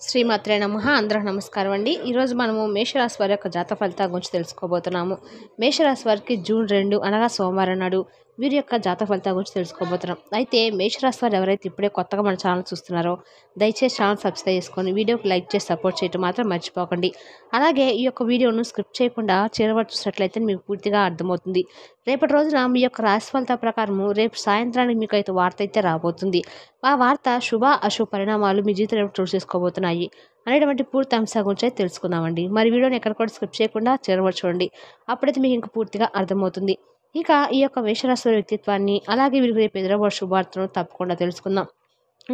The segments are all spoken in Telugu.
శ్రీమాత్రే నమః. అందరికి నమస్కారం అండి. ఈరోజు మనము మేషరాశి వారి యొక్క జాతక ఫలితాల గురించి తెలుసుకోబోతున్నాము. మేషరాశి వారికి జూన్ 2 అనగా సోమవారం నాడు వీరి యొక్క జాతక ఫలితాల గురించి తెలుసుకోబోతున్నాం. అయితే మేషరాశి వారు ఎవరైతే ఇప్పుడే కొత్తగా మన ఛానల్ చూస్తున్నారో దయచేసి ఛానల్ సబ్స్క్రైబ్ చేసుకొని వీడియోకి లైక్ చేసి సపోర్ట్ చేయడం మాత్రం మర్చిపోకండి. అలాగే ఈ యొక్క వీడియోను స్క్రిప్ట్ చేయకుండా చివరి చూసినట్లయితే మీకు పూర్తిగా అర్థమవుతుంది. రేపటి రోజున మీ యొక్క రాశి ఫలితాల ప్రకారము రేపు సాయంత్రానికి మీకు అయితే వార్త అయితే రాబోతుంది. ఆ వార్త శుభ అశుభ పరిణామాలు మీ జీవితంలో చోటు చేసుకోబోతున్నాయి అనేటువంటి పూర్తి అంశాల గురించి అయితే తెలుసుకుందామండి. మరి వీడియోని ఎక్కడ కూడా స్కిప్ చేయకుండా చివరి చూడండి. అప్పుడైతే మీకు ఇంకా పూర్తిగా అర్థమవుతుంది. ఇక ఈ యొక్క మేషరాశి వారి వ్యక్తిత్వాన్ని అలాగే వీరికి రేపు ఎదురబోయే శుభార్తను తప్పకుండా తెలుసుకుందాం.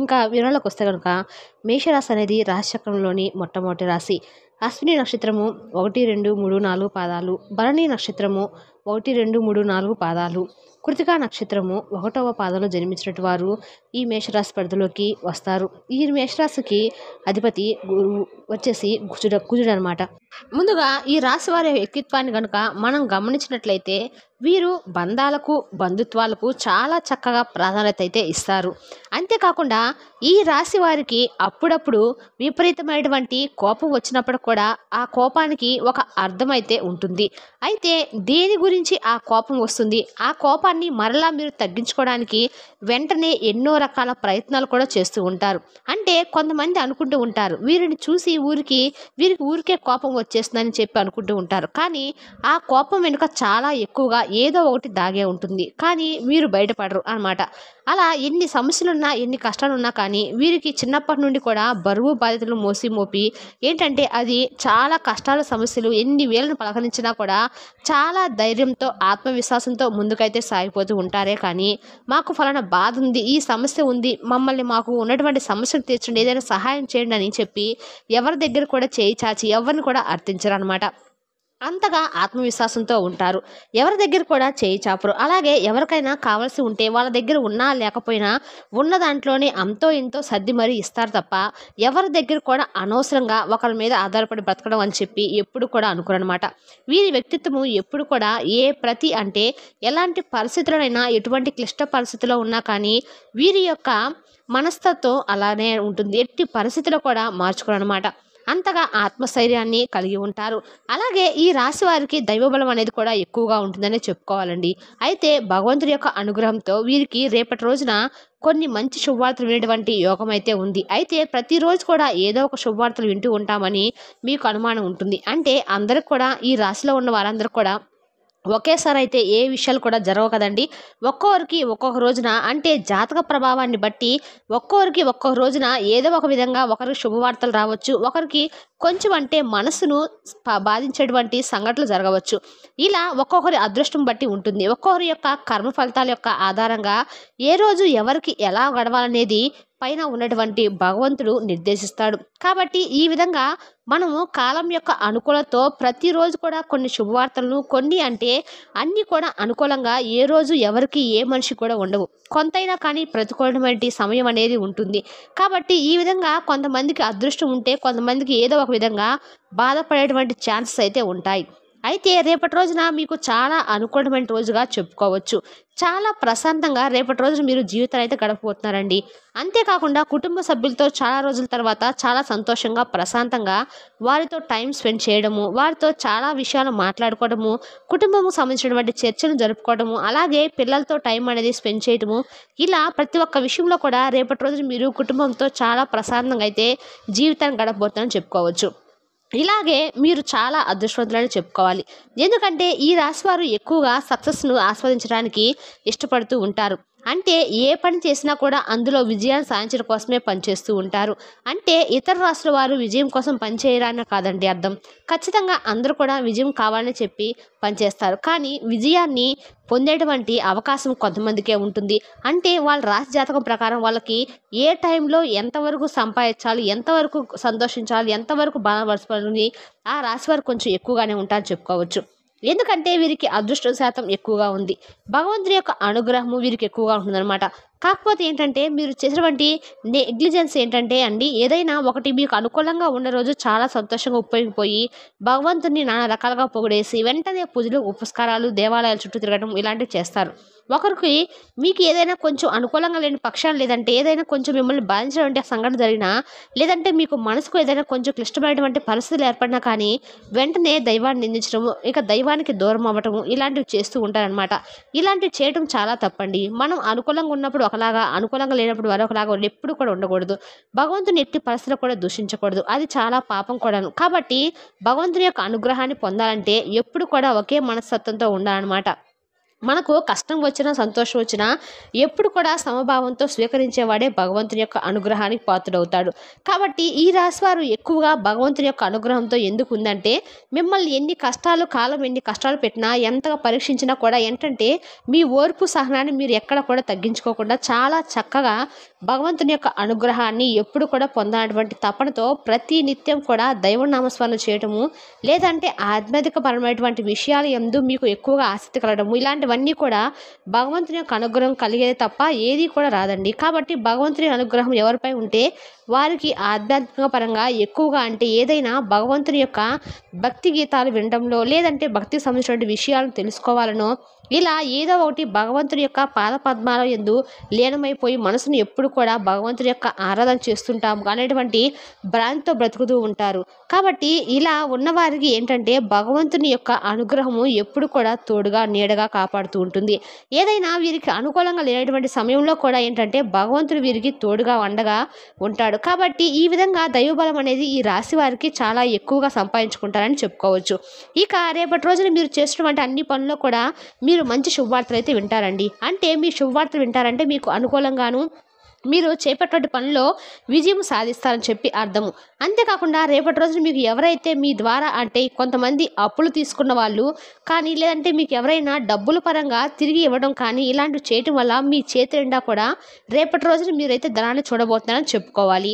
ఇంకా వివరాలకు వస్తే కనుక మేషరాశి అనేది రాశి చక్రంలోని మొట్టమొదటి రాశి. అశ్విని నక్షత్రము 1, 2, 3, 4 పాదాలు, భరణి నక్షత్రము 1, 2, 3, 4 పాదాలు, కృతికా నక్షత్రము 1వ పాదంలో జన్మించినటువంటి వారు ఈ మేషరాశి పరిధిలోకి వస్తారు. ఈ మేషరాశికి అధిపతి గురువు వచ్చేసి కుజుడు అనమాట. ముందుగా ఈ రాశి వారి వ్యక్తిత్వాన్ని కనుక మనం గమనించినట్లయితే వీరు బంధాలకు బంధుత్వాలకు చాలా చక్కగా ప్రాధాన్యత అయితే ఇస్తారు. అంతేకాకుండా ఈ రాశి వారికి అప్పుడప్పుడు విపరీతమైనటువంటి కోపం వచ్చినప్పుడు కూడా ఆ కోపానికి ఒక అర్థం అయితే ఉంటుంది. అయితే దేని గురించి ఆ కోపం వస్తుంది, ఆ కోపాన్ని మరలా మీరు తగ్గించుకోవడానికి వెంటనే ఎన్నో రకాల ప్రయత్నాలు కూడా చేస్తూ ఉంటారు. అంటే కొంతమంది అనుకుంటూ ఉంటారు వీరిని చూసి వీరికి ఊరికే కోపం వచ్చేస్తుందని చెప్పి అనుకుంటూ ఉంటారు. కానీ ఆ కోపం వెనుక చాలా ఎక్కువగా ఏదో ఒకటి దాగే ఉంటుంది. కానీ వీరు బయటపడరు అన్నమాట. అలా ఎన్ని సమస్యలున్నా ఎన్ని కష్టాలున్నా కానీ వీరికి చిన్నప్పటి నుండి కూడా బరువు బాధ్యతలు మోపి ఏంటంటే అది చాలా కష్టాల సమస్యలు ఎన్ని వేలను పలకరించినా కూడా చాలా ధైర్యంతో ఆత్మవిశ్వాసంతో ముందుకైతే సాగిపోతూ ఉంటారే. కానీ మాకు ఫలానా బాధ ఉంది, ఈ సమస్య ఉంది, మాకు ఉన్నటువంటి సమస్యను తీర్చండి, ఏదైనా సహాయం చేయండి అని చెప్పి ఎవరి దగ్గర కూడా చేయి చాచి ఎవరిని కూడా అర్థించరు అనమాట. అంతగా ఆత్మవిశ్వాసంతో ఉంటారు. ఎవరి దగ్గర కూడా చేయి చాపరు. అలాగే ఎవరికైనా కావాల్సి ఉంటే వాళ్ళ దగ్గర ఉన్నా లేకపోయినా ఉన్న దాంట్లోనే అంతో ఇంతో సర్ది మరీ ఇస్తారు తప్ప ఎవరి దగ్గర కూడా అనవసరంగా ఒకరి మీద ఆధారపడి బ్రతకడం అని చెప్పి ఎప్పుడు కూడా అనుకోరనమాట. వీరి వ్యక్తిత్వము ఎప్పుడు కూడా అంటే ఎలాంటి పరిస్థితులైనా ఎటువంటి క్లిష్ట పరిస్థితిలో ఉన్నా కానీ వీరి యొక్క మనస్తత్వం అలానే ఉంటుంది. ఎట్టి పరిస్థితుల్లో కూడా మార్చుకోరనమాట. అంతగా ఆత్మస్థైర్యాన్ని కలిగి ఉంటారు. అలాగే ఈ రాశి వారికి దైవబలం అనేది కూడా ఎక్కువగా ఉంటుందని చెప్పుకోవాలండి. అయితే భగవంతుడి యొక్క అనుగ్రహంతో వీరికి రేపటి రోజున కొన్ని మంచి శుభవార్తలు వినేటువంటి యోగం అయితే ఉంది. అయితే ప్రతిరోజు కూడా ఏదో ఒక శుభవార్తలు వింటూ ఉంటామని మీకు అనుమానం ఉంటుంది. అంటే అందరికి కూడా ఈ రాశిలో ఉన్న వారందరూ కూడా ఒకేసారి అయితే ఏ విషయాలు కూడా జరగవు కదండి. ఒక్కొక్కరికి ఒక్కొక్క రోజున అంటే జాతక ప్రభావాన్ని బట్టి ఒక్కొక్కరికి ఒక్కొక్క రోజున ఏదో ఒక విధంగా ఒకరికి శుభవార్తలు రావచ్చు, ఒకరికి కొంచెం అంటే మనసును బాధించేటువంటి సంఘటనలు జరగవచ్చు. ఇలా ఒక్కొక్కరి అదృష్టం బట్టి ఉంటుంది. ఒక్కొక్కరి యొక్క కర్మ ఫలితాల యొక్క ఆధారంగా ఏ రోజు ఎవరికి ఎలా గడవాలనేది పైన ఉన్నటువంటి భగవంతుడు నిర్దేశిస్తాడు. కాబట్టి ఈ విధంగా మనము కాలం యొక్క అనుకూలతో ప్రతిరోజు కూడా కొన్ని శుభవార్తలను కొన్ని అంటే అన్నీ కూడా అనుకూలంగా ఏ రోజు ఎవరికి ఏ మనిషి కూడా ఉండవు. కొంతైనా కానీ ప్రతికూలమైన సమయం అనేది ఉంటుంది. కాబట్టి ఈ విధంగా కొంతమందికి అదృష్టం ఉంటే కొంతమందికి ఏదో ఒక విధంగా బాధపడేటువంటి ఛాన్సెస్ అయితే ఉంటాయి. అయితే రేపటి రోజున మీకు చాలా అనుకూలమైన రోజుగా చెప్పుకోవచ్చు. చాలా ప్రశాంతంగా రేపటి రోజున మీరు జీవితాన్ని అయితే గడపబోతున్నారండి. అంతేకాకుండా కుటుంబ సభ్యులతో చాలా రోజుల తర్వాత చాలా సంతోషంగా ప్రశాంతంగా వారితో టైం స్పెండ్ చేయడము, వారితో చాలా విషయాలు మాట్లాడుకోవడము, కుటుంబము సంబంధించినటువంటి చర్చలు జరుపుకోవడము, అలాగే పిల్లలతో టైం అనేది స్పెండ్ చేయడము, ఇలా ప్రతి ఒక్క విషయంలో కూడా రేపటి రోజున మీరు కుటుంబంతో చాలా ప్రశాంతంగా అయితే జీవితాన్ని గడపబోతున్నారని చెప్పుకోవచ్చు. ఇలాగే మీరు చాలా అదృష్టవంతులని చెప్పుకోవాలి. ఎందుకంటే ఈ రాశి వారు ఎక్కువగా సక్సెస్ను ఆస్వాదించడానికి ఇష్టపడుతూ ఉంటారు. అంటే ఏ పని చేసినా కూడా అందులో విజయాన్ని సాధించడం కోసమే పనిచేస్తూ ఉంటారు. అంటే ఇతర రాశుల వారు విజయం కోసం పనిచేయరాని కాదండి అర్థం. ఖచ్చితంగా అందరూ కూడా విజయం కావాలని చెప్పి పనిచేస్తారు. కానీ విజయాన్ని పొందేటువంటి అవకాశం కొంతమందికే ఉంటుంది. అంటే వాళ్ళ రాశి జాతకం ప్రకారం వాళ్ళకి ఏ టైంలో ఎంతవరకు సంపాదించాలి, ఎంతవరకు సంతోషించాలి, ఎంతవరకు బాధపరచాలని ఆ రాశి వారు కొంచెం ఎక్కువగానే ఉంటారని చెప్పుకోవచ్చు. ఎందుకంటే వీరికి అదృష్ట శాతం ఎక్కువగా ఉంది. భగవంతుడి యొక్క అనుగ్రహము వీరికి ఎక్కువగా ఉంటుందన్నమాట. కాకపోతే ఏంటంటే మీరు చేసినటువంటి నెగ్లిజెన్స్ ఏంటంటే అండి, ఏదైనా ఒకటి మీకు అనుకూలంగా ఉన్న రోజు చాలా సంతోషంగా ఉప్పొంగిపోయి భగవంతుడిని నానా రకాలుగా పొగిడేసి వెంటనే పూజలు, ఉపస్కారాలు, దేవాలయాల చుట్టూ తిరగడం ఇలాంటివి చేస్తారు. ఒకరికి మీకు ఏదైనా కొంచెం అనుకూలంగా లేని పక్షాలు, లేదంటే ఏదైనా కొంచెం మిమ్మల్ని బాధించినటువంటి సంఘటన జరిగినా, లేదంటే మీకు మనసుకు ఏదైనా కొంచెం క్లిష్టమైనటువంటి పరిస్థితులు ఏర్పడినా కానీ వెంటనే దైవాన్ని నిందించడము, ఇక దైవానికి దూరం అవ్వటము ఇలాంటివి చేస్తూ ఉంటారనమాట. ఇలాంటివి చేయడం చాలా తప్పండి. మనం అనుకూలంగా ఉన్నప్పుడు ఒకలాగా, అనుకూలంగా లేనప్పుడు మరొకలాగా ఎప్పుడు కూడా ఉండకూడదు. భగవంతుని ఎట్టి పరిస్థితుల్లో కూడా దూషించకూడదు. అది చాలా పాపం కూడాను. కాబట్టి భగవంతుని యొక్క అనుగ్రహాన్ని పొందాలంటే ఎప్పుడు కూడా ఒకే మనస్తత్వంతో ఉండాలన్నమాట. మనకు కష్టం వచ్చినా, సంతోషం వచ్చినా ఎప్పుడు కూడా సమభావంతో స్వీకరించేవాడే భగవంతుని యొక్క అనుగ్రహానికి పాత్రుడవుతాడు. కాబట్టి ఈ రాశివారు ఎక్కువగా భగవంతుని యొక్క అనుగ్రహంతో ఎందుకు ఉందంటే, మిమ్మల్ని ఎన్ని కష్టాలు పెట్టినా, ఎంతగా పరీక్షించినా కూడా ఏంటంటే మీ ఓర్పు సహనాన్ని మీరు ఎక్కడ కూడా తగ్గించుకోకుండా చాలా చక్కగా భగవంతుని యొక్క అనుగ్రహాన్ని ఎప్పుడు కూడా పొందాలన్నటువంటి తపనతో ప్రతి నిత్యం కూడా దైవనామస్మరణ చేయటము, లేదంటే ఆధ్యాత్మికపరమైనటువంటి విషయాల యందు మీకు ఎక్కువగా ఆసక్తి కలగడము, ఇలాంటివన్నీ కూడా భగవంతుని యొక్క అనుగ్రహం కలిగేది తప్ప ఏది కూడా రాదండి. కాబట్టి భగవంతుని అనుగ్రహం ఎవరిపై ఉంటే వారికి ఆధ్యాత్మిక పరంగా ఎక్కువగా, అంటే ఏదైనా భగవంతుని యొక్క భక్తి గీతాలు వినడంలో, లేదంటే భక్తికి సంబంధించిన విషయాలను తెలుసుకోవాలనో, ఇలా ఏదో ఒకటి భగవంతుని యొక్క పాద పద్మాల యందు లీనమైపోయి మనసును ఎప్పుడు కూడా భగవంతుని యొక్క ఆరాధన చేస్తుంటాము అనేటువంటి భ్రాంతితో బ్రతుకుతూ ఉంటారు. కాబట్టి ఇలా ఉన్నవారికి ఏంటంటే భగవంతుని యొక్క అనుగ్రహము ఎప్పుడు కూడా తోడుగా, నీడగా కాపాడుతూ ఉంటుంది. ఏదైనా వీరికి అనుకూలంగా లేనటువంటి సమయంలో కూడా ఏంటంటే భగవంతుడు వీరికి తోడుగా, అండగా ఉంటాడు. కాబట్టి ఈ విధంగా దైవబలం అనేది ఈ రాశి వారికి చాలా ఎక్కువగా సంపాదించుకుంటారని చెప్పుకోవచ్చు. ఇక రేపటి రోజున మీరు చేసినటువంటి అన్ని పనుల్లో కూడా మీరు మంచి శుభవార్తలు అయితే వింటారండి. అంటే మీ శుభవార్తలు వింటారంటే మీకు అనుకూలంగాను మీరు చేపట్టే పనిలో విజయం సాధిస్తారని చెప్పి అర్థము. అంతేకాకుండా రేపటి రోజున మీకు ఎవరైతే మీ ద్వారా, అంటే కొంతమంది అప్పులు తీసుకున్న వాళ్ళు కానీ, లేదంటే మీకు ఎవరైనా డబ్బుల పరంగా తిరిగి ఇవ్వడం కానీ ఇలాంటివి చేయటం వల్ల మీ చేతి నిండా కూడా రేపటి రోజున మీరైతే ధనాన్ని చూడబోతున్నారని చెప్పుకోవాలి.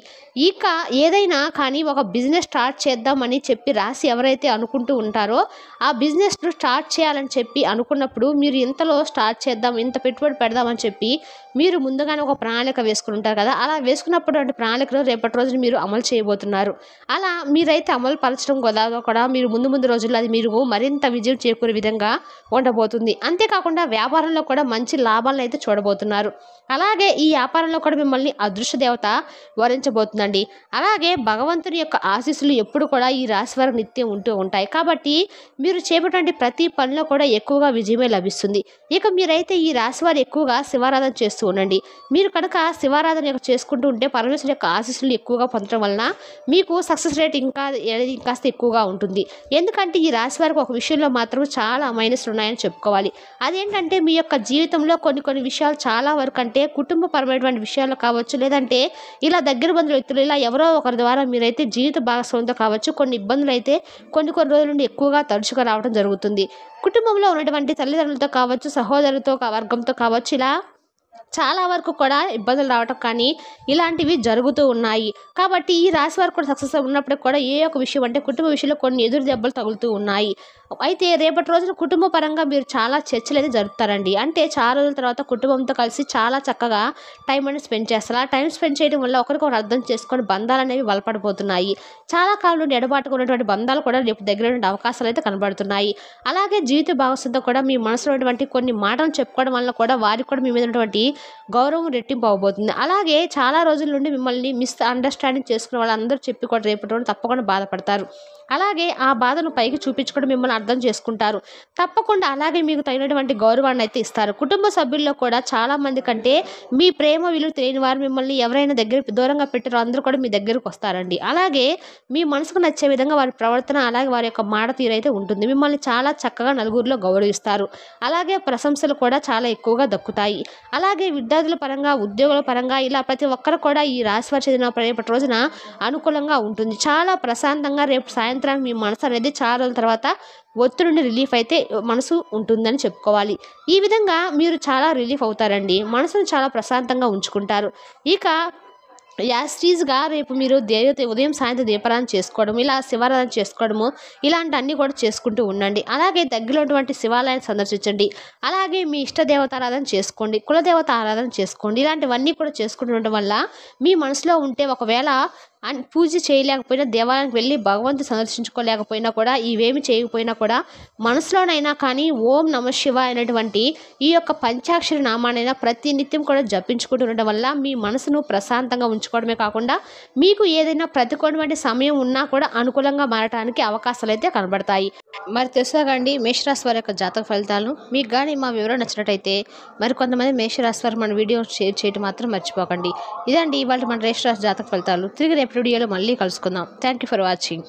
ఇక ఏదైనా కానీ ఒక బిజినెస్ స్టార్ట్ చేద్దామని చెప్పి రాసి ఎవరైతే అనుకుంటూ ఉంటారో, ఆ బిజినెస్ను స్టార్ట్ చేయాలని చెప్పి అనుకున్నప్పుడు మీరు ఇంతలో స్టార్ట్ చేద్దాం, ఇంత పెట్టుబడి పెడదామని చెప్పి మీరు ముందుగానే ఒక ప్రణాళిక వేసుకుని ఉంటారు కదా. అలా వేసుకున్నప్పుడు అంటే ప్రణాళికలో రేపటి రోజున మీరు అమలు చేయబోతున్నారు. అలా మీరైతే అమలు పరచడం కూడా మీరు ముందు రోజుల్లో అది మీరు మరింత విజయం చేకూరే విధంగా ఉండబోతుంది. అంతేకాకుండా వ్యాపారంలో కూడా మంచి లాభాలను అయితే చూడబోతున్నారు. అలాగే ఈ వ్యాపారంలో కూడా మిమ్మల్ని అదృష్ట దేవత వరించబోతుందండి. అలాగే భగవంతుని యొక్క ఆశీస్సులు ఎప్పుడు కూడా ఈ రాశి వారికి నిత్యం ఉంటూ ఉంటాయి. కాబట్టి మీరు చేపట్టే ప్రతి పనిలో కూడా ఎక్కువగా విజయమే లభిస్తుంది. ఇక మీరైతే ఈ రాశి వారు ఎక్కువగా శివారాధన చేస్తూ ఉండండి. మీరు కనుక శివారాధన చేసుకుంటూ ఉంటే పరమేశ్వరుని యొక్క ఆశీస్సులు ఎక్కువగా పొందడం వలన మీకు సక్సెస్ రేట్ ఇంకాస్త ఎక్కువగా ఉంటుంది. ఎందుకంటే ఈ రాశి వారికి ఒక విషయంలో మాత్రం చాలా మైనస్లు ఉన్నాయని చెప్పుకోవాలి. అదేంటంటే మీ యొక్క జీవితంలో కొన్ని విషయాలు చాలా వరకు, అంటే కుటుంబపరమైనటువంటి విషయాలు కావచ్చు, లేదంటే ఇలా దగ్గర బంధువుల వ్యక్తులు ఇలా ఎవరో ఒకరి ద్వారా మీరైతే జీవిత భాగస్వామితో కావచ్చు కొన్ని ఇబ్బందులు అయితే కొన్ని రోజుల నుండి ఎక్కువగా తరచుగా రావడం జరుగుతుంది. కుటుంబంలో ఉన్నటువంటి తల్లిదండ్రులతో కావచ్చు, సహోదరులతో వర్గంతో కావచ్చు, ఇలా చాలా వరకు కూడా ఇబ్బందులు రావటం కానీ ఇలాంటివి జరుగుతూ ఉన్నాయి. కాబట్టి ఈ రాశి వారు కూడా సక్సెస్ ఉన్నప్పటికి కూడా ఏ ఒక విషయం, అంటే కుటుంబ విషయంలో కొన్ని ఎదురు దెబ్బలు తగులుతూ ఉన్నాయి. అయితే రేపటి రోజున కుటుంబ పరంగా మీరు చాలా చర్చలు అయితే జరుపుతారండి. అంటే చాలా రోజుల తర్వాత కుటుంబంతో కలిసి చాలా చక్కగా టైం అనేది స్పెండ్ చేస్తారు. ఆ టైం స్పెండ్ చేయడం వల్ల ఒకరికొకరు అర్థం చేసుకొని బంధాలు అనేవి బలపడిపోతున్నాయి. చాలా కాలం నుండి ఎడబాటుగా ఉన్నటువంటి బంధాలు కూడా రేపు దగ్గర అవకాశాలు అయితే కనబడుతున్నాయి. అలాగే జీవిత భాగస్వామితో కూడా మీ మనసులో ఉన్నటువంటి కొన్ని మాటలు చెప్పుకోవడం వల్ల కూడా వారికి కూడా మీ మీద ఉన్నటువంటి గౌరవం రెట్టింపు అవబోతుంది. అలాగే చాలా రోజుల నుండి మిమ్మల్ని అండర్స్టాండింగ్ చేసుకున్న వాళ్ళందరూ చెప్పి కూడా రేపటి రోజు తప్పకుండా బాధపడతారు. అలాగే ఆ బాధను పైకి చూపించుకోవడం మిమ్మల్ని అర్థం చేసుకుంటారు. తప్పకుండా అలాగే మీకు తగినటువంటి గౌరవాన్ని అయితే ఇస్తారు. కుటుంబ సభ్యుల్లో కూడా చాలా మంది కంటే మీ ప్రేమ విలువ తెలియని వారు మిమ్మల్ని ఎవరైనా దూరంగా పెట్టారో అందరూ కూడా మీ దగ్గరకు వస్తారండి. అలాగే మీ మనసుకు నచ్చే విధంగా వారి ప్రవర్తన, అలాగే వారి యొక్క మాట తీరైతే ఉంటుంది. మిమ్మల్ని చాలా చక్కగా నలుగురిలో గౌరవిస్తారు. అలాగే ప్రశంసలు కూడా చాలా ఎక్కువగా దక్కుతాయి. అలాగే విద్యార్థుల పరంగా, ఉద్యోగుల పరంగా ఇలా ప్రతి ఒక్కరు కూడా ఈ రాశి వారు చదివిన రేపటి రోజున అనుకూలంగా ఉంటుంది. చాలా ప్రశాంతంగా రేపు సాయంత్రానికి మీ మనసు అనేది చాలా రోజుల తర్వాత ఒత్తిడి నుండి రిలీఫ్ అయితే మనసు ఉంటుందని చెప్పుకోవాలి. ఈ విధంగా మీరు చాలా రిలీఫ్ అవుతారండి. మనసును చాలా ప్రశాంతంగా ఉంచుకుంటారు. ఇక యాస్టీజ్గా రేపు మీరు ఉదయం సాయంత్రం దీపారాధన చేసుకోవడం, ఇలా శివారాధన చేసుకోవడము, ఇలాంటివన్నీ కూడా చేసుకుంటూ ఉండండి. అలాగే దగ్గరలోటువంటి శివాలయాన్ని సందర్శించండి. అలాగే మీ ఇష్ట దేవతారాధన చేసుకోండి, కులదేవత ఆరాధన చేసుకోండి. ఇలాంటివన్నీ కూడా చేసుకుంటూ ఉండడం వల్ల మీ మనసులో ఉంటే ఒకవేళ పూజ చేయలేకపోయినా, దేవాలయానికి వెళ్ళి భగవంతుని సందర్శించుకోలేకపోయినా కూడా, ఇవేమి చేయకపోయినా కూడా మనసులోనైనా కానీ ఓం నమ శివాయ అనేటువంటి ఈ యొక్క పంచాక్షరి నామానైనా ప్రతి నిత్యం కూడా జపించుకుంటూ ఉండడం వల్ల మీ మనసును ప్రశాంతంగా ఉంచుకోవడమే కాకుండా మీకు ఏదైనా ప్రతికూలమైన సమయం ఉన్నా కూడా అనుకూలంగా మారటానికి అవకాశాలు అయితే కనబడతాయి. మరి తెలుసాగండి మేషరాశి వారి యొక్క జాతక ఫలితాలను. మీకు కానీ మా వివరణ నచ్చినట్టయితే మరి కొంతమంది మేషరాశి వారు మన వీడియో షేర్ చేయడం మాత్రం మర్చిపోకండి. ఇదండి ఇవాళ మన మేషరాశి జాతక ఫలితాలు. తిరిగి రేపు వీడియోలో మళ్ళీ కలుసుకుందాం. Thank you for watching.